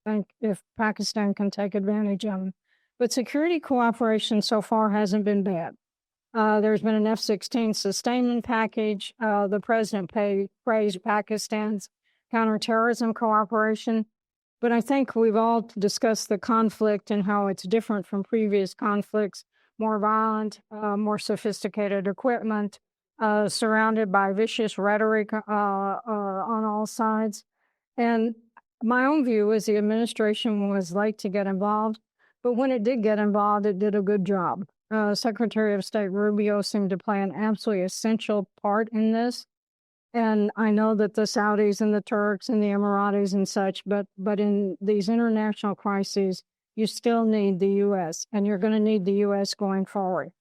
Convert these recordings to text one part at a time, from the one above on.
think if Pakistan can take advantage of them. But security cooperation so far hasn't been bad. There's been an F-16 sustainment package. The president praised Pakistan's counterterrorism cooperation. But I think we've all discussed the conflict and how it's different from previous conflicts, more violent, more sophisticated equipment, surrounded by vicious rhetoric on all sides. And my own view is the administration was late to get involved, but when it did get involved, it did a good job. Secretary of State Rubio seemed to play an absolutely essential part in this. And I know that the Saudis and the Turks and the Emiratis and such, but in these international crises, you still need the U.S., and you're going to need the U.S. going forward.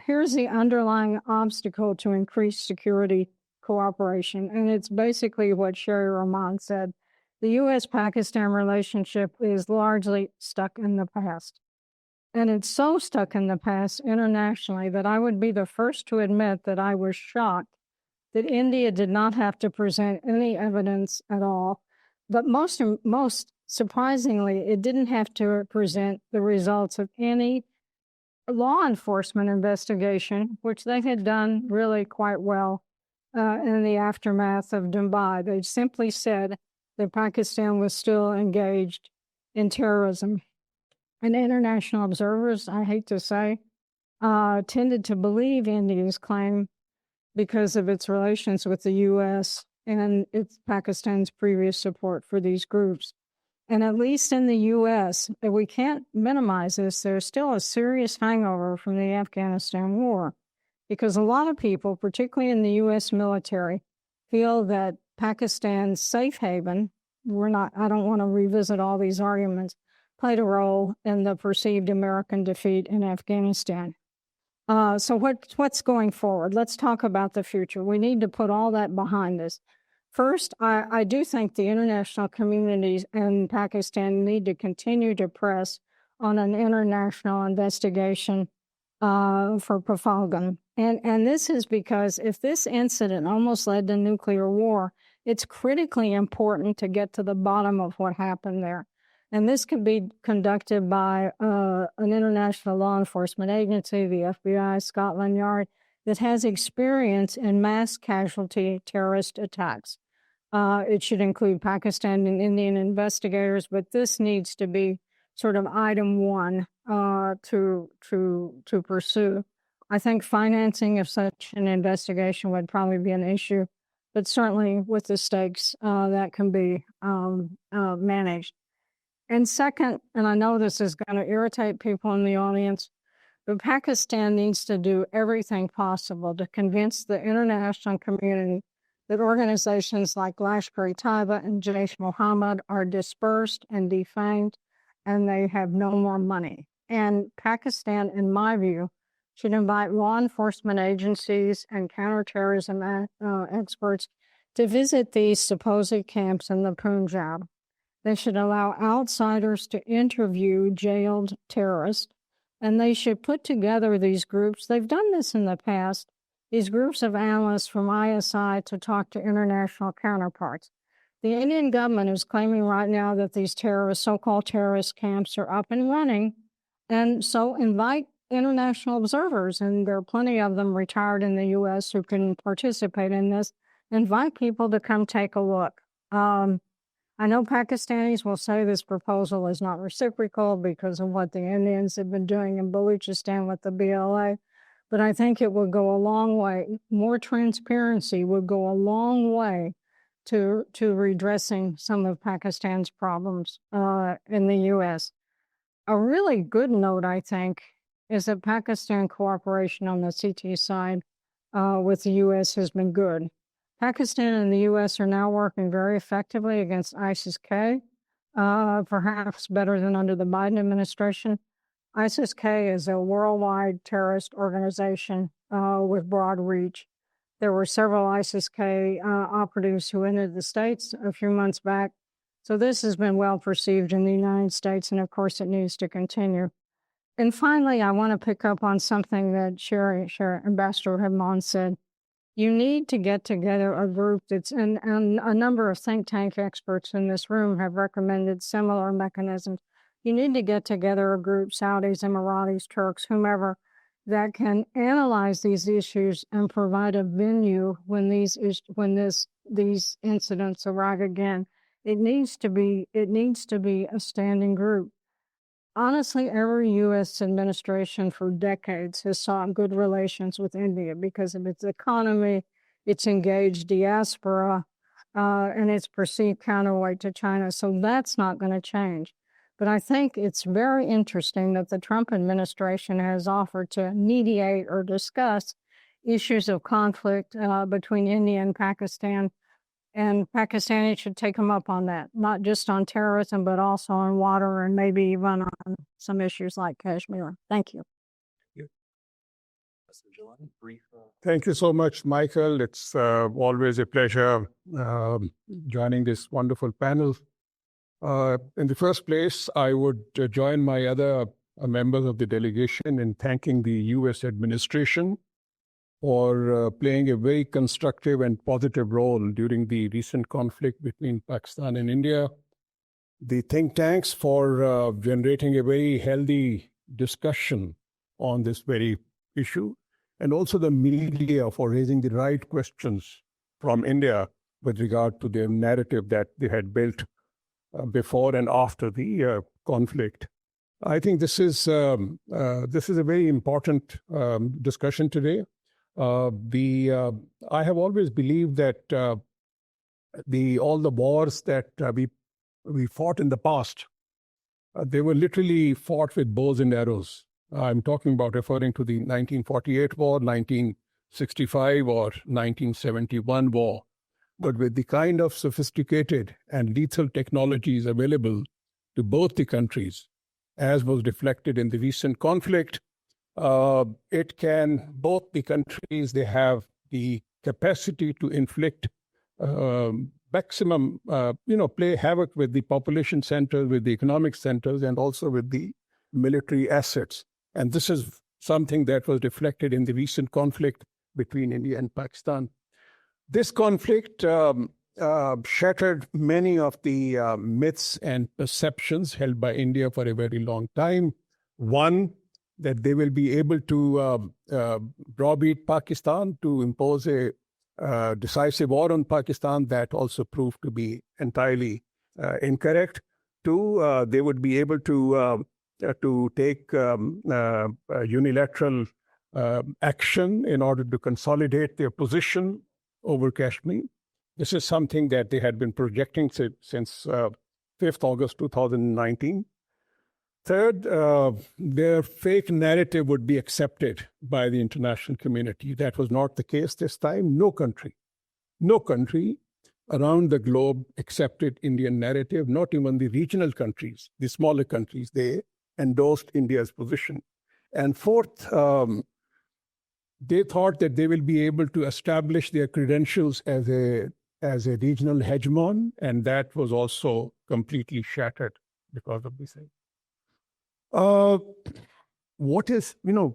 Here's the underlying obstacle to increased security cooperation, and it's basically what Sherry Rahman said. The U.S.-Pakistan relationship is largely stuck in the past. And it's so stuck in the past internationally that I would be the first to admit that I was shocked that India did not have to present any evidence at all. But most surprisingly, it didn't have to present the results of any law enforcement investigation, which they had done really quite well in the aftermath of Mumbai. They simply said that Pakistan was still engaged in terrorism. And international observers, I hate to say, tended to believe India's claim because of its relations with the U.S. and its Pakistan's previous support for these groups. And at least in the U.S., we can't minimize this, there's still a serious hangover from the Afghanistan war, because a lot of people, particularly in the U.S. military, feel that Pakistan's safe haven, I don't want to revisit all these arguments, played a role in the perceived American defeat in Afghanistan. So what's going forward? Let's talk about the future. We need to put all that behind us. First, I do think the international communities in Pakistan need to continue to press on an international investigation for Pahalgam. And this is because if this incident almost led to nuclear war, it's critically important to get to the bottom of what happened there. And this can be conducted by an international law enforcement agency, the FBI, Scotland Yard, that has experience in mass casualty terrorist attacks. It should include Pakistan and Indian investigators, but this needs to be sort of item one to pursue. I think financing of such an investigation would probably be an issue, but certainly with the stakes that can be managed. And second, and I know this is going to irritate people in the audience, but Pakistan needs to do everything possible to convince the international community that organizations like Lashkar-e-Taiba and Jaish-e-Mohammed are dispersed and defamed, and they have no more money. And Pakistan, in my view, should invite law enforcement agencies and counterterrorism experts to visit these supposed camps in the Punjab. They should allow outsiders to interview jailed terrorists, and they should put together these groups. They've done this in the past, these groups of analysts from ISI to talk to international counterparts. The Indian government is claiming right now that these so-called terrorist camps are up and running, and so invite international observers, and there are plenty of them retired in the U.S. who can participate in this. Invite people to come take a look. I know Pakistanis will say this proposal is not reciprocal because of what the Indians have been doing in Baluchistan with the BLA, but I think it would go a long way. More transparency would go a long way to redressing some of Pakistan's problems in the U.S. A really good note, I think, is that Pakistan cooperation on the CT side with the U.S. has been good. Pakistan and the U.S. are now working very effectively against ISIS-K, perhaps better than under the Biden administration. ISIS-K is a worldwide terrorist organization with broad reach. There were several ISIS-K operatives who entered the States a few months back. So this has been well perceived in the United States, and of course it needs to continue. And finally, I want to pick up on something that Ambassador Rahman said. You need to get together a group that's, and a number of think tank experts in this room have recommended similar mechanisms. You need to get together a group, Saudis, Emiratis, Turks, whomever, that can analyze these issues and provide a venue when these incidents arrive again. It needs to be a standing group. Honestly, every U.S. administration for decades has sought good relations with India because of its economy, its engaged diaspora, and its perceived counterweight to China. So that's not going to change. But I think it's very interesting that the Trump administration has offered to mediate or discuss issues of conflict between India and Pakistan. And Pakistanis should take them up on that, not just on terrorism, but also on water and maybe even on some issues like Kashmir. Thank you. Thank you so much, Michael. It's always a pleasure joining this wonderful panel. In the first place, I would join my other members of the delegation in thanking the U.S. administration for playing a very constructive and positive role during the recent conflict between Pakistan and India. The think tanks for generating a very healthy discussion on this very issue, and also the media for raising the right questions from India with regard to their narrative that they had built before and after the conflict. I think this is a very important discussion today. I have always believed that all the wars that we fought in the past, they were literally fought with bows and arrows. I'm referring to the 1948 war, 1965 or 1971 war. But with the kind of sophisticated and lethal technologies available to both the countries, as was reflected in the recent conflict, both the countries, they have the capacity to inflict maximum, play havoc with the population centers, with the economic centers, and also with the military assets. And this is something that was reflected in the recent conflict between India and Pakistan. This conflict shattered many of the myths and perceptions held by India for a very long time. One, that they will be able to browbeat Pakistan to impose a decisive war on Pakistan. That also proved to be entirely incorrect. Two, they would be able to take unilateral action in order to consolidate their position over Kashmir. This is something that they had been projecting since 5th August 2019. Third, their fake narrative would be accepted by the international community. That was not the case this time. No country around the globe accepted Indian narrative, not even the regional countries, the smaller countries. They endorsed India's position. And fourth, they thought that they will be able to establish their credentials as a regional hegemon, and that was also completely shattered because of this thing. What is the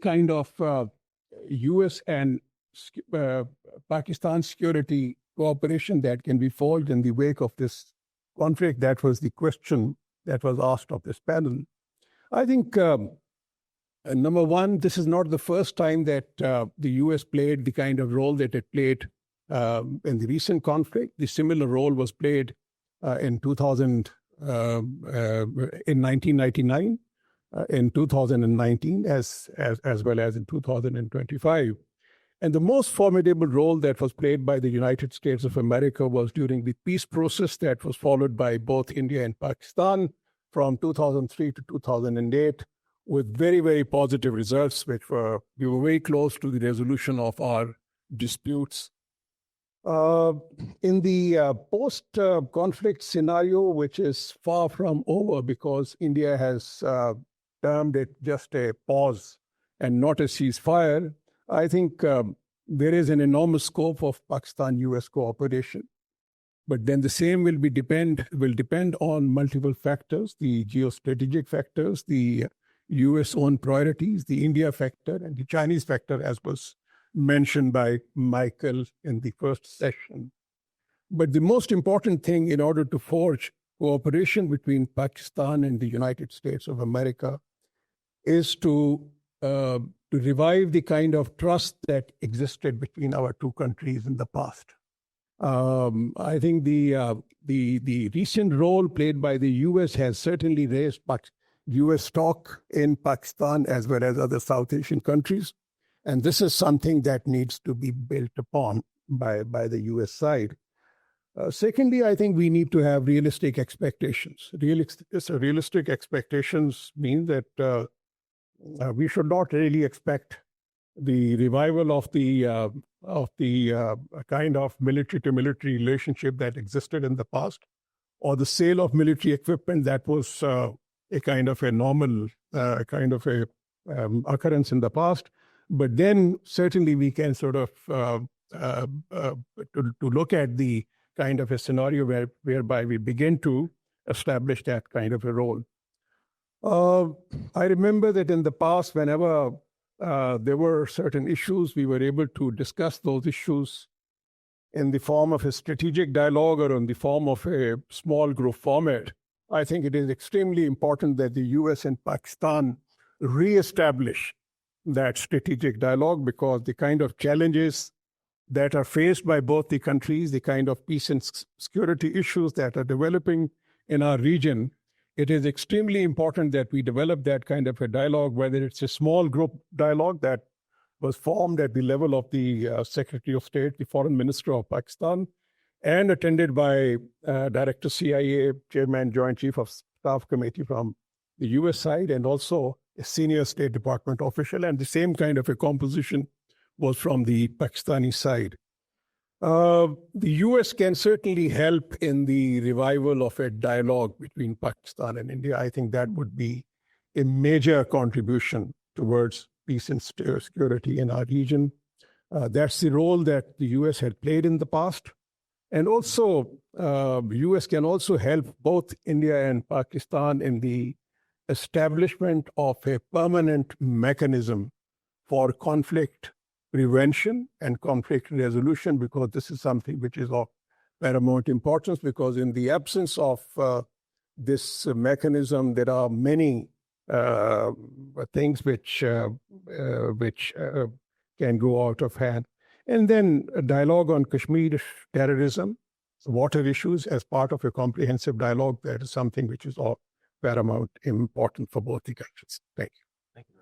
kind of U.S. and Pakistan security cooperation that can be forged in the wake of this conflict? That was the question that was asked of this panel. I think, number one, this is not the first time that the U.S. played the kind of role that it played in the recent conflict. The similar role was played in 1999, in 2019, as well as in 2025. And the most formidable role that was played by the United States of America was during the peace process that was followed by both India and Pakistan from 2003 to 2008, with very, very positive results, we were very close to the resolution of our disputes. In the post-conflict scenario, which is far from over because India has termed it just a pause and not a ceasefire, I think there is an enormous scope of Pakistan-US cooperation. But then the same will depend on multiple factors, the geostrategic factors, the US own priorities, the India factor, and the Chinese factor, as was mentioned by Michael in the first session. But the most important thing in order to forge cooperation between Pakistan and the United States of America is to revive the kind of trust that existed between our two countries in the past. I think the recent role played by the U.S. has certainly raised U.S. stock in Pakistan as well as other South Asian countries. And this is something that needs to be built upon by the U.S. side. Secondly, I think we need to have realistic expectations. Realistic expectations mean that we should not really expect the revival of the kind of military-to-military relationship that existed in the past, or the sale of military equipment that was a kind of a normal occurrence in the past. But then certainly we can sort of to look at the kind of a scenario whereby we begin to establish that kind of a role. I remember that in the past, whenever there were certain issues, we were able to discuss those issues in the form of a strategic dialogue or in the form of a small group format. I think it is extremely important that the US and Pakistan reestablish that strategic dialogue, because the kind of challenges that are faced by both the countries, the kind of peace and security issues that are developing in our region, it is extremely important that we develop that kind of a dialogue, whether it's a small group dialogue that was formed at the level of the Secretary of State, the Foreign Minister of Pakistan, and attended by Director CIA, Chairman, Joint Chief of Staff Committee from the US side, and also a senior State Department official, and the same kind of a composition was from the Pakistani side. The US can certainly help in the revival of a dialogue between Pakistan and India. I think that would be a major contribution towards peace and security in our region. That's the role that the US had played in the past. And also, US can also help both India and Pakistan in the establishment of a permanent mechanism for conflict prevention and conflict resolution, because this is something which is of paramount importance, because in the absence of this mechanism, there are many things which can go out of hand. And then a dialogue on Kashmir terrorism, water issues as part of a comprehensive dialogue, that is something which is of paramount important for both the countries. Thank you. Thank you.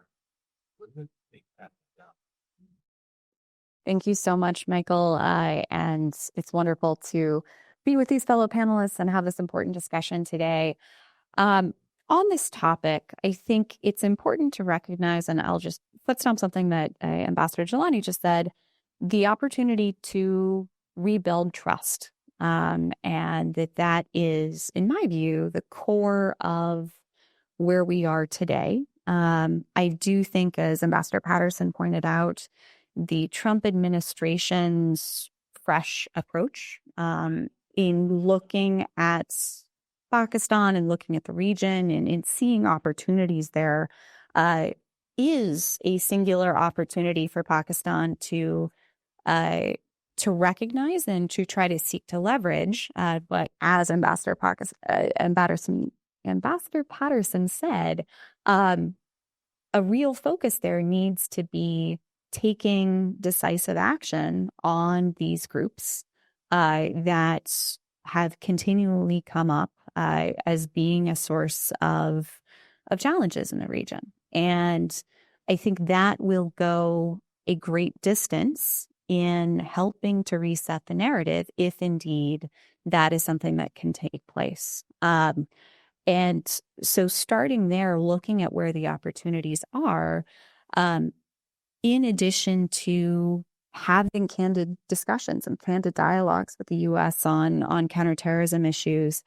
Thank you so much, Michael. And it's wonderful to be with these fellow panelists and have this important discussion today. On this topic, I think it's important to recognize, and I'll just footstomp something that Ambassador Jelani just said, the opportunity to rebuild trust. And that is, in my view, the core of where we are today. I do think, as Ambassador Patterson pointed out, the Trump administration's fresh approach in looking at Pakistan and looking at the region and in seeing opportunities there is a singular opportunity for Pakistan to recognize and to try to seek to leverage. But as Ambassador Patterson said, a real focus there needs to be taking decisive action on these groups that have continually come up as being a source of challenges in the region. And I think that will go a great distance in helping to reset the narrative, if indeed that is something that can take place. And so starting there, looking at where the opportunities are, in addition to having candid discussions and candid dialogues with the U.S. on counterterrorism issues,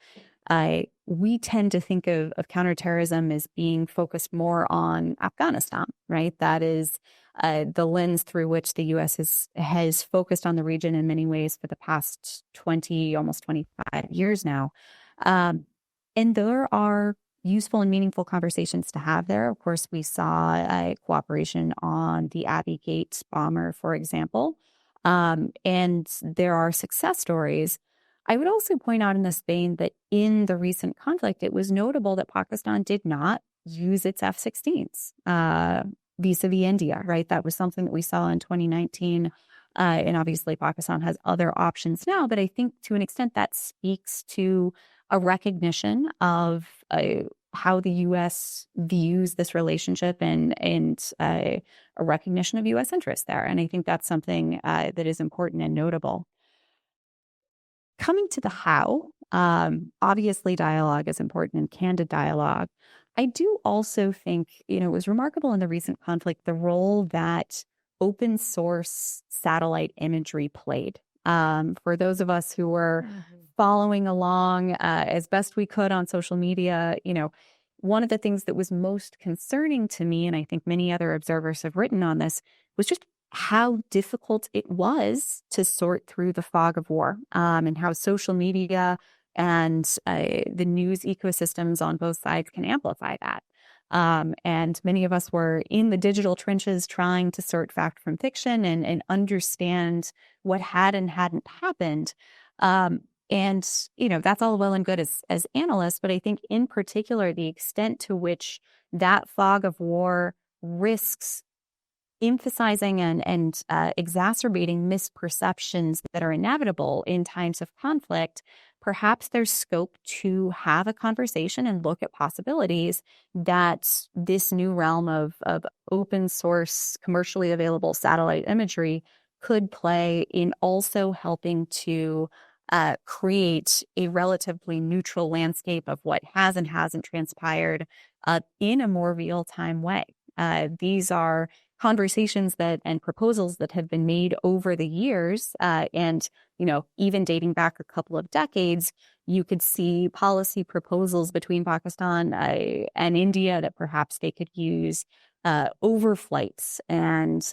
we tend to think of counterterrorism as being focused more on Afghanistan, right? That is the lens through which the U.S. has focused on the region in many ways for the past 20, almost 25 years now. And there are useful and meaningful conversations to have there. Of course, we saw cooperation on the Abbey Gate bomber, for example, and there are success stories. I would also point out in this vein that in the recent conflict, it was notable that Pakistan did not use its F-16s vis-a-vis India, right? That was something that we saw in 2019. And obviously, Pakistan has other options now. But I think to an extent that speaks to a recognition of how the U.S. views this relationship and a recognition of U.S. interests there. And I think that's something that is important and notable. Coming to the how, obviously dialogue is important and candid dialogue. I do also think, it was remarkable in the recent conflict, the role that open source satellite imagery played. For those of us who were following along as best we could on social media, one of the things that was most concerning to me, and I think many other observers have written on this, was just how difficult it was to sort through the fog of war, and how social media and the news ecosystems on both sides can amplify that. And many of us were in the digital trenches trying to sort fact from fiction and understand what had and hadn't happened. And, that's all well and good as analysts, but I think in particular, the extent to which that fog of war risks emphasizing and exacerbating misperceptions that are inevitable in times of conflict, perhaps there's scope to have a conversation and look at possibilities that this new realm of open source, commercially available satellite imagery could play in also helping to create a relatively neutral landscape of what has and hasn't transpired in a more real-time way. These are conversations and proposals that have been made over the years. And, even dating back a couple of decades, you could see policy proposals between Pakistan and India that perhaps they could use overflights and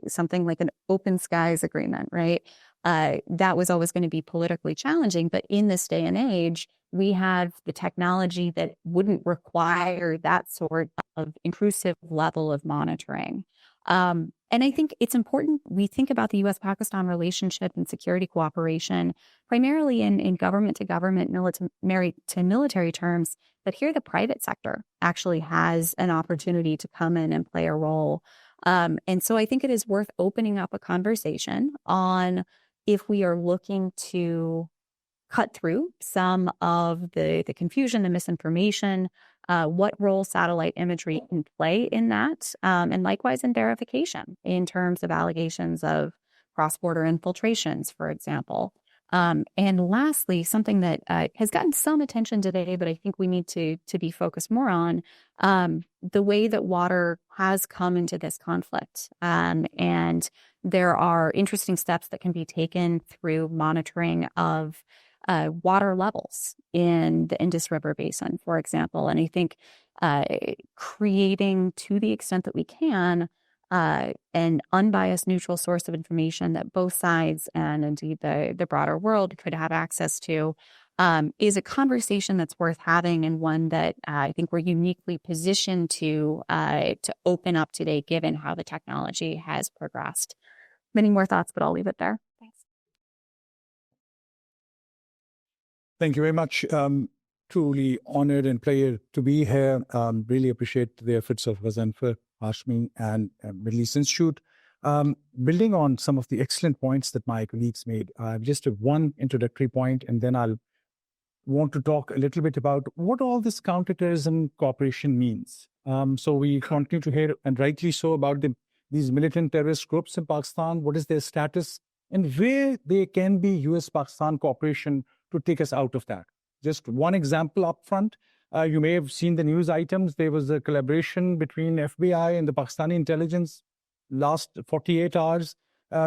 something like an open skies agreement, right? That was always going to be politically challenging. But in this day and age, we have the technology that wouldn't require that sort of intrusive level of monitoring. And I think it's important we think about the U.S.-Pakistan relationship and security cooperation primarily in government-to-government, military-to-military terms, but here the private sector actually has an opportunity to come in and play a role. And so I think it is worth opening up a conversation on if we are looking to cut through some of the confusion, the misinformation, what role satellite imagery can play in that, and likewise in verification in terms of allegations of cross-border infiltrations, for example. And lastly, something that has gotten some attention today, but I think we need to be focused more on, the way that water has come into this conflict. And there are interesting steps that can be taken through monitoring of water levels in the Indus River Basin, for example. And I think creating, to the extent that we can, an unbiased neutral source of information that both sides and indeed the broader world could have access to is a conversation that's worth having, and one that I think we're uniquely positioned to open up today, given how the technology has progressed. Many more thoughts, but I'll leave it there. Thanks. Thank you very much. Truly honored and pleasure to be here. Really appreciate the efforts of Ghazenfar, Hashmi, and Middle East Institute. Building on some of the excellent points that my colleagues made, just one introductory point, and then I'll want to talk a little bit about what all this counterterrorism cooperation means. So we continue to hear, and rightly so, about these militant terrorist groups in Pakistan, what is their status, and where there can be US-Pakistan cooperation to take us out of that. Just one example up front, you may have seen the news items. There was a collaboration between FBI and the Pakistani intelligence last 48 hours,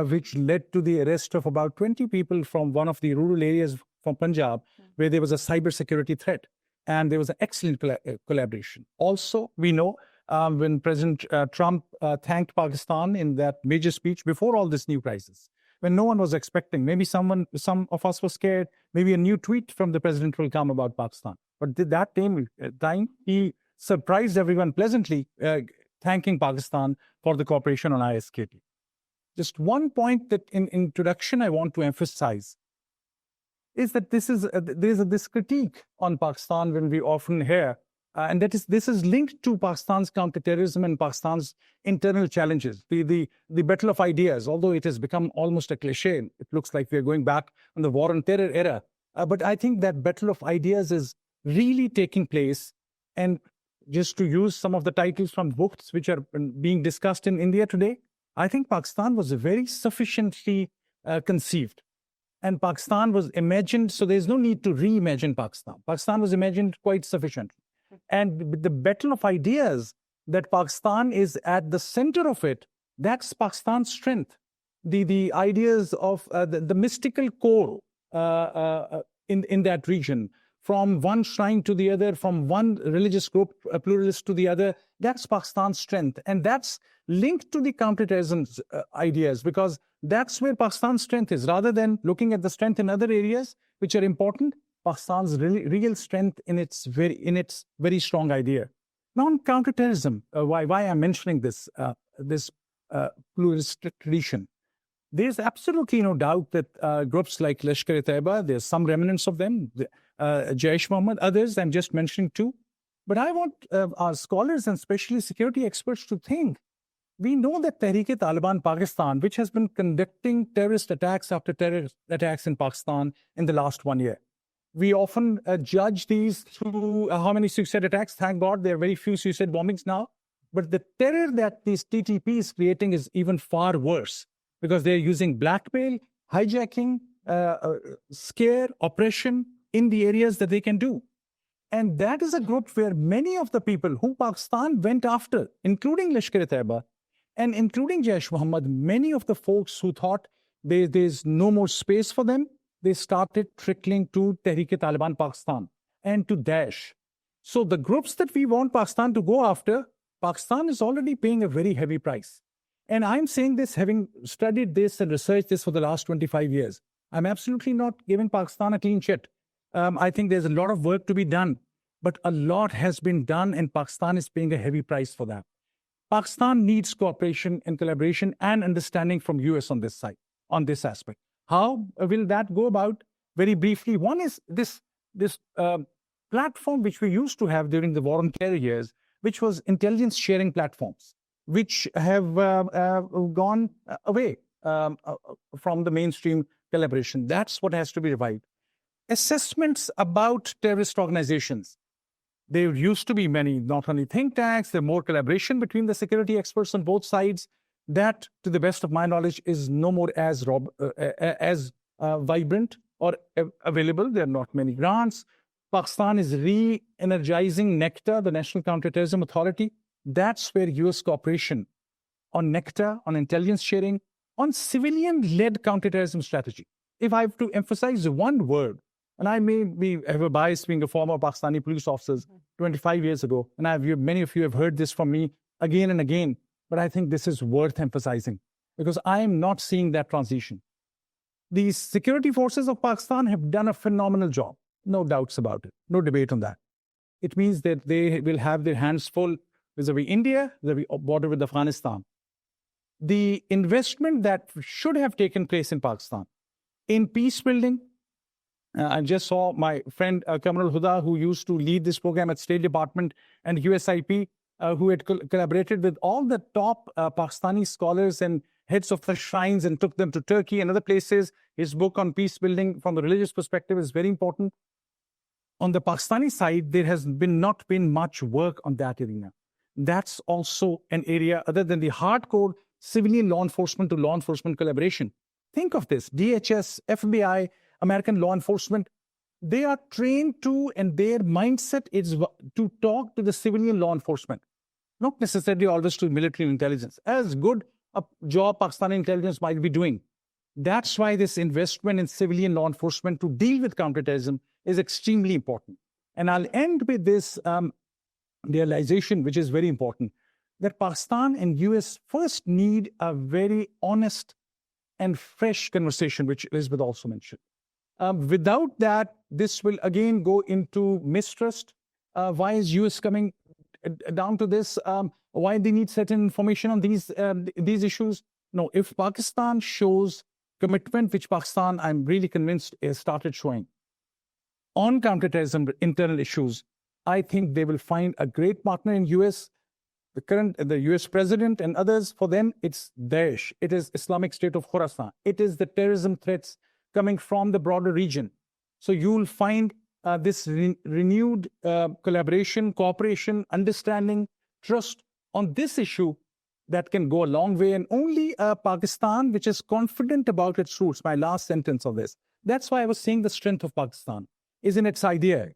which led to the arrest of about 20 people from one of the rural areas from Punjab, where there was a cybersecurity threat. And there was an excellent collaboration. Also, we know when President Trump thanked Pakistan in that major speech before all this new crisis, when no one was expecting. Maybe some of us were scared. Maybe a new tweet from the president will come about Pakistan. But that time he surprised everyone pleasantly, thanking Pakistan for the cooperation on ISKT. Just one point that in introduction I want to emphasize is that there is this critique on Pakistan when we often hear, and this is linked to Pakistan's counterterrorism and Pakistan's internal challenges, the battle of ideas. Although it has become almost a cliche, it looks like we are going back on the war on terror era. But I think that battle of ideas is really taking place. And just to use some of the titles from books which are being discussed in India today, I think Pakistan was very sufficiently conceived. And Pakistan was imagined, so there's no need to reimagine Pakistan. Pakistan was imagined quite sufficient. And the battle of ideas that Pakistan is at the center of it, that's Pakistan's strength. The ideas of the mystical core in that region, from one shrine to the other, from one religious group, a pluralist to the other, that's Pakistan's strength. And that's linked to the counterterrorism ideas, because that's where Pakistan's strength is. Rather than looking at the strength in other areas, which are important, Pakistan's real strength in its very strong idea. Now, on counterterrorism, why I'm mentioning this pluralist tradition. There's absolutely no doubt that groups like Lashkar-e-Taiba, there's some remnants of them, Jaish Mohammed, others, I'm just mentioning two. But I want our scholars and especially security experts to think. We know that Tehreek-e-Taliban Pakistan, which has been conducting terrorist attacks after terrorist attacks in Pakistan in the last 1 year. We often judge these through how many suicide attacks. Thank God there are very few suicide bombings now. But the terror that these TTP is creating is even far worse, because they're using blackmail, hijacking, scare, oppression in the areas that they can do. And that is a group where many of the people who Pakistan went after, including Lashkar-e-Taiba and including Jaish Mohammed, many of the folks who thought there's no more space for them, they started trickling to Tehreek-e-Taliban Pakistan and to Daesh. So the groups that we want Pakistan to go after, Pakistan is already paying a very heavy price. And I'm saying this, having studied this and researched this for the last 25 years. I'm absolutely not giving Pakistan a clean sheet. I think there's a lot of work to be done, but a lot has been done and Pakistan is paying a heavy price for that. Pakistan needs cooperation and collaboration and understanding from US on this side, on this aspect. How will that go about? Very briefly, one is this platform which we used to have during the war on terror years, which was intelligence sharing platforms, which have gone away from the mainstream collaboration. That's what has to be revived. Assessments about terrorist organizations. There used to be many, not only think tanks, there more collaboration between the security experts on both sides. That, to the best of my knowledge, is no more as vibrant or available. There are not many grants. Pakistan is re-energizing NECTA, the National Counterterrorism Authority. That's where US cooperation on NECTA, on intelligence sharing, on civilian-led counterterrorism strategy. If I have to emphasize one word, and I may have a bias being a former Pakistani police officer 25 years ago, and many of you have heard this from me again and again, but I think this is worth emphasizing because I am not seeing that transition. The security forces of Pakistan have done a phenomenal job. No doubts about it. No debate on that. It means that they will have their hands full vis-a-vis India, the border with Afghanistan. The investment that should have taken place in Pakistan in peace building. I just saw my friend Kamal Huda, who used to lead this program at State Department and USIP, who had collaborated with all the top Pakistani scholars and heads of the shrines and took them to Turkey and other places. His book on peace building from the religious perspective is very important. On the Pakistani side, there has not been much work on that arena. That's also an area other than the hardcore civilian law enforcement to law enforcement collaboration. Think of this, DHS, FBI, American law enforcement, they are trained to, and their mindset is to talk to the civilian law enforcement, not necessarily always to military intelligence. As good a job Pakistani intelligence might be doing. That's why this investment in civilian law enforcement to deal with counterterrorism is extremely important. And I'll end with this realization, which is very important, that Pakistan and US first need a very honest and fresh conversation, which Elizabeth also mentioned. Without that, this will again go into mistrust. Why is US coming down to this? Why they need certain information on these issues? No, if Pakistan shows commitment, which Pakistan, I'm really convinced, has started showing on counterterrorism internal issues, I think they will find a great partner in US. The US president and others, for them, it's Daesh. It is Islamic State of Khorasan. It is the terrorism threats coming from the broader region. So you'll find this renewed collaboration, cooperation, understanding, trust on this issue that can go a long way. And only Pakistan, which is confident about its roots, my last sentence of this, that's why I was saying the strength of Pakistan is in its idea.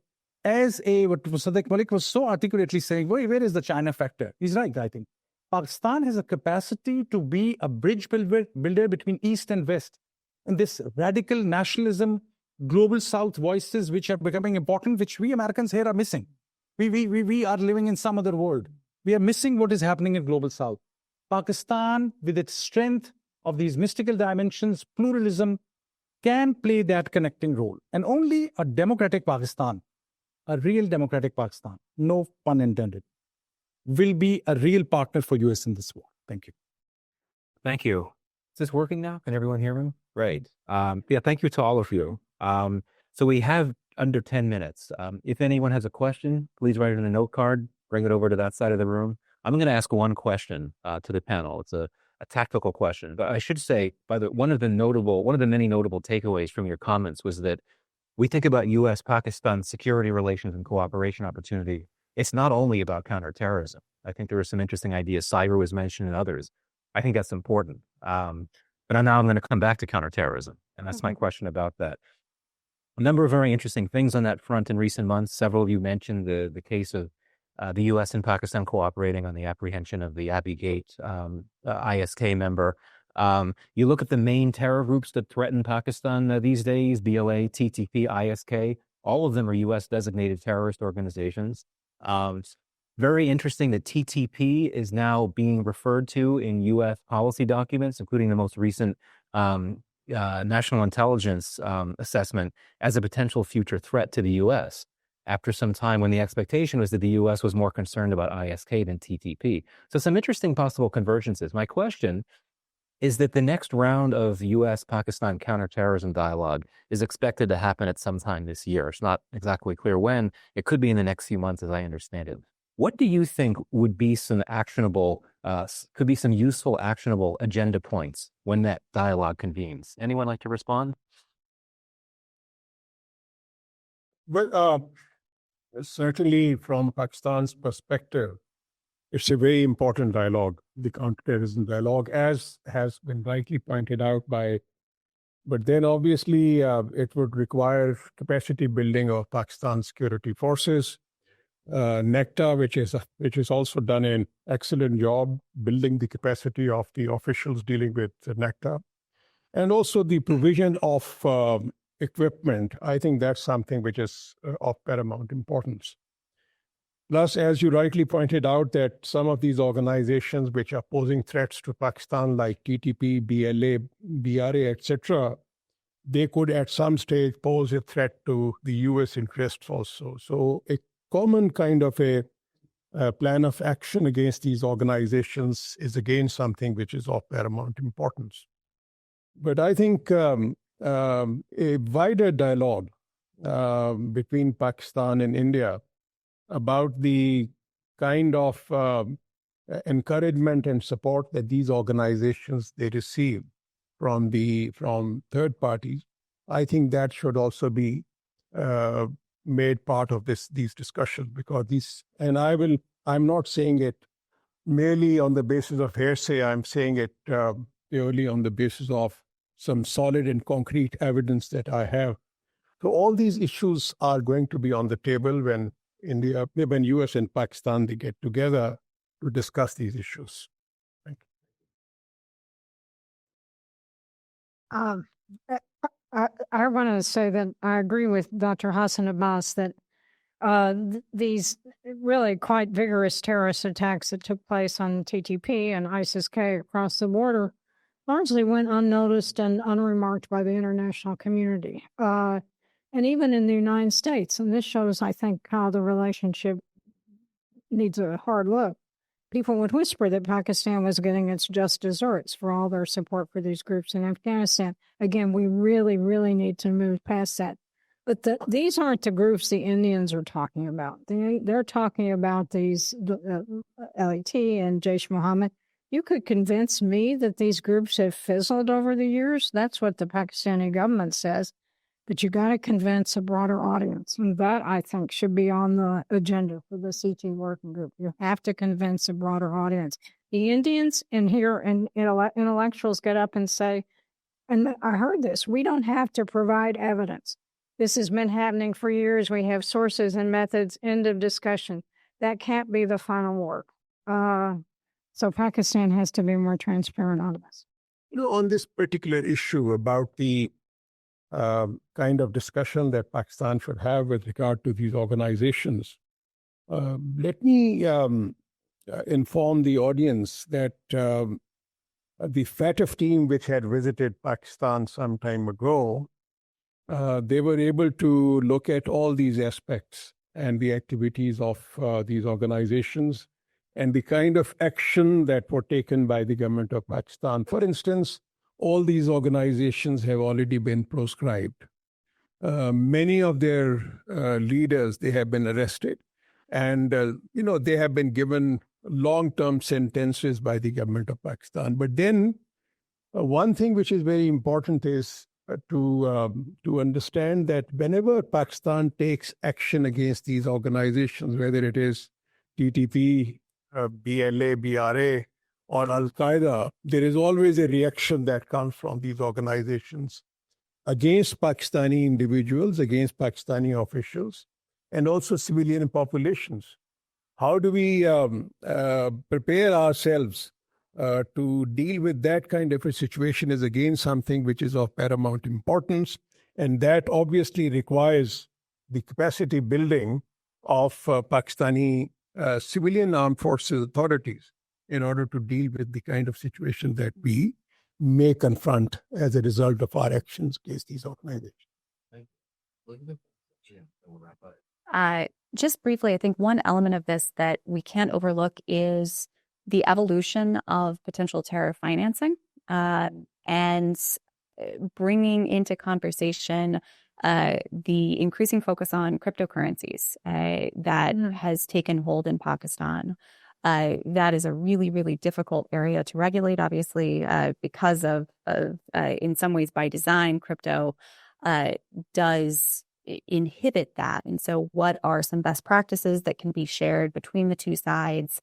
As what Sadiq Malik was so articulately saying, where is the China factor? He's right, I think. Pakistan has a capacity to be a bridge builder between East and West. And this radical nationalism, global South voices, which are becoming important, which we Americans here are missing. We are living in some other world. We are missing what is happening in global South. Pakistan, with its strength of these mystical dimensions, pluralism, can play that connecting role. And only a democratic Pakistan, a real democratic Pakistan, no pun intended, will be a real partner for US in this war. Thank you. Thank you. Is this working now? Can everyone hear me? Great. Yeah, thank you to all of you. So we have under 10 minutes. If anyone has a question, please write it in a note card, bring it over to that side of the room. I'm going to ask one question to the panel. It's a tactical question, but I should say, one of the many notable takeaways from your comments was that we think about U.S.-Pakistan security relations and cooperation opportunity. It's not only about counterterrorism. I think there were some interesting ideas. Cyber was mentioned and others. I think that's important. But now I'm going to come back to counterterrorism. And that's my question about that. A number of very interesting things on that front in recent months. Several of you mentioned the case of the U.S. and Pakistan cooperating on the apprehension of the Abbey Gate ISK member. You look at the main terror groups that threaten Pakistan these days, BOA, TTP, ISK, all of them are U.S. designated terrorist organizations. It's very interesting that TTP is now being referred to in U.S. policy documents, including the most recent national intelligence assessment, as a potential future threat to the U.S. after some time when the expectation was that the U.S. was more concerned about ISK than TTP. So some interesting possible convergences. My question is that the next round of U.S.-Pakistan counterterrorism dialogue is expected to happen at some time this year. It's not exactly clear when. It could be in the next few months, as I understand it. What do you think would be some useful, actionable agenda points when that dialogue convenes? Anyone like to respond? Well, certainly from Pakistan's perspective, it's a very important dialogue, the counterterrorism dialogue, as has been rightly pointed out but then obviously it would require capacity building of Pakistan's security forces. NECTA, which has also done an excellent job building the capacity of the officials dealing with NECTA, and also the provision of equipment. I think that's something which is of paramount importance. Plus, as you rightly pointed out, that some of these organizations which are posing threats to Pakistan, like TTP, BLA, BRA, etc., they could at some stage pose a threat to the US interests also. So a common kind of a plan of action against these organizations is again something which is of paramount importance. But I think a wider dialogue between Pakistan and India about the kind of encouragement and support that these organizations they receive from third parties, I think that should also be made part of these discussions, because I'm not saying it merely on the basis of hearsay. I'm saying it purely on the basis of some solid and concrete evidence that I have. So all these issues are going to be on the table when US and Pakistan, they get together to discuss these issues. Thank you. I want to say that I agree with Dr. Hassan Abbas that these really quite vigorous terrorist attacks that took place on TTP and ISIS-K across the border largely went unnoticed and unremarked by the international community. And even in the United States, and this shows, I think, how the relationship needs a hard look. People would whisper that Pakistan was getting its just desserts for all their support for these groups in Afghanistan. Again, we really, really need to move past that. But these aren't the groups the Indians are talking about. They're talking about these LET and Jaish Mohammed. You could convince me that these groups have fizzled over the years. That's what the Pakistani government says. But you got to convince a broader audience. And that, I think, should be on the agenda for the CT working group. You have to convince a broader audience. The Indians and intellectuals get up and say, and I heard this, we don't have to provide evidence. This has been happening for years. We have sources and methods, end of discussion. That can't be the final work. So Pakistan has to be more transparent on this. On this particular issue about the kind of discussion that Pakistan should have with regard to these organizations, let me inform the audience that the FATF team, which had visited Pakistan some time ago, they were able to look at all these aspects and the activities of these organizations and the kind of action that were taken by the government of Pakistan. For instance, all these organizations have already been proscribed. Many of their leaders, they have been arrested. And, they have been given long-term sentences by the government of Pakistan. But then one thing which is very important is to understand that whenever Pakistan takes action against these organizations, whether it is TTP, BLA, BRA, or Al-Qaeda, there is always a reaction that comes from these organizations against Pakistani individuals, against Pakistani officials, and also civilian populations. How do we prepare ourselves to deal with that kind of a situation is again something which is of paramount importance, and that obviously requires the capacity building of Pakistani civilian armed forces authorities in order to deal with the kind of situation that we may confront as a result of our actions against these organizations. Just briefly, I think one element of this that we can't overlook is the evolution of potential terror financing and bringing into conversation the increasing focus on cryptocurrencies that has taken hold in Pakistan. That is a really, really difficult area to regulate, obviously, because of in some ways by design, crypto does inhibit that. And so what are some best practices that can be shared between the two sides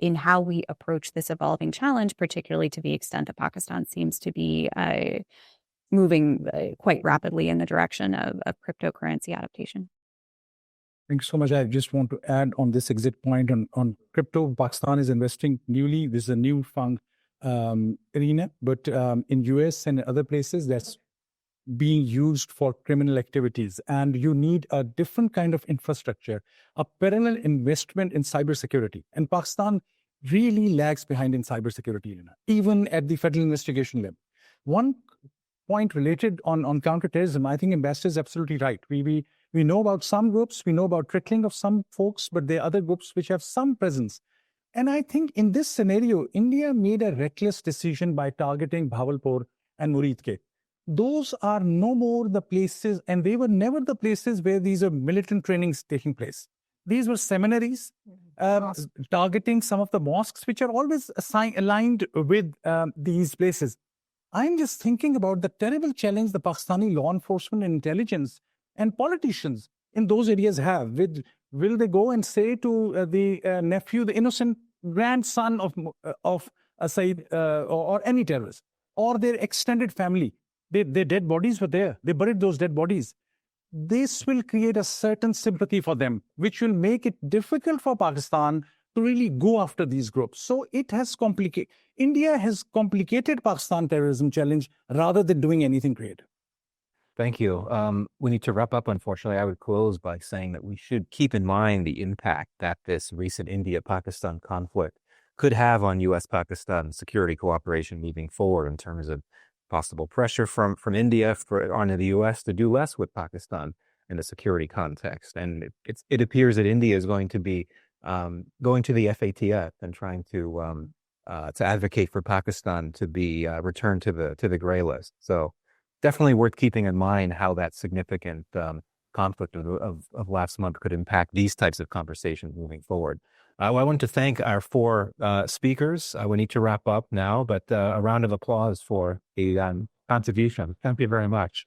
in how we approach this evolving challenge, particularly to the extent that Pakistan seems to be moving quite rapidly in the direction of cryptocurrency adaptation? Thanks so much. I just want to add on this exit point on crypto. Pakistan is investing newly. This is a new fund arena, but in US and other places, that's being used for criminal activities. And you need a different kind of infrastructure, a parallel investment in cybersecurity. And Pakistan really lags behind in cybersecurity, even at the federal investigation level. One point related on counterterrorism, I think Ambassador is absolutely right. We know about some groups, we know about trickling of some folks, but there are other groups which have some presence. And I think in this scenario, India made a reckless decision by targeting Bhavalpur and Muridke. Those are no more the places, and they were never the places where these are militant trainings taking place. These were seminaries targeting some of the mosques, which are always aligned with these places. I'm just thinking about the terrible challenge the Pakistani law enforcement and intelligence and politicians in those areas have. Will they go and say to the nephew, the innocent grandson of Saeed or any terrorist, or their extended family, their dead bodies were there. They buried those dead bodies. This will create a certain sympathy for them, which will make it difficult for Pakistan to really go after these groups. So it has complicated. India has complicated Pakistan terrorism challenge rather than doing anything creative. Thank you. We need to wrap up, unfortunately. I would close by saying that we should keep in mind the impact that this recent India-Pakistan conflict could have on U.S.-Pakistan security cooperation moving forward in terms of possible pressure from India onto the U.S. to do less with Pakistan in the security context. And it appears that India is going to be going to the FATF and trying to advocate for Pakistan to be returned to the gray list. So definitely worth keeping in mind how that significant conflict of last month could impact these types of conversations moving forward. I want to thank our four speakers. We need to wrap up now, but a round of applause for a contribution. Thank you very much.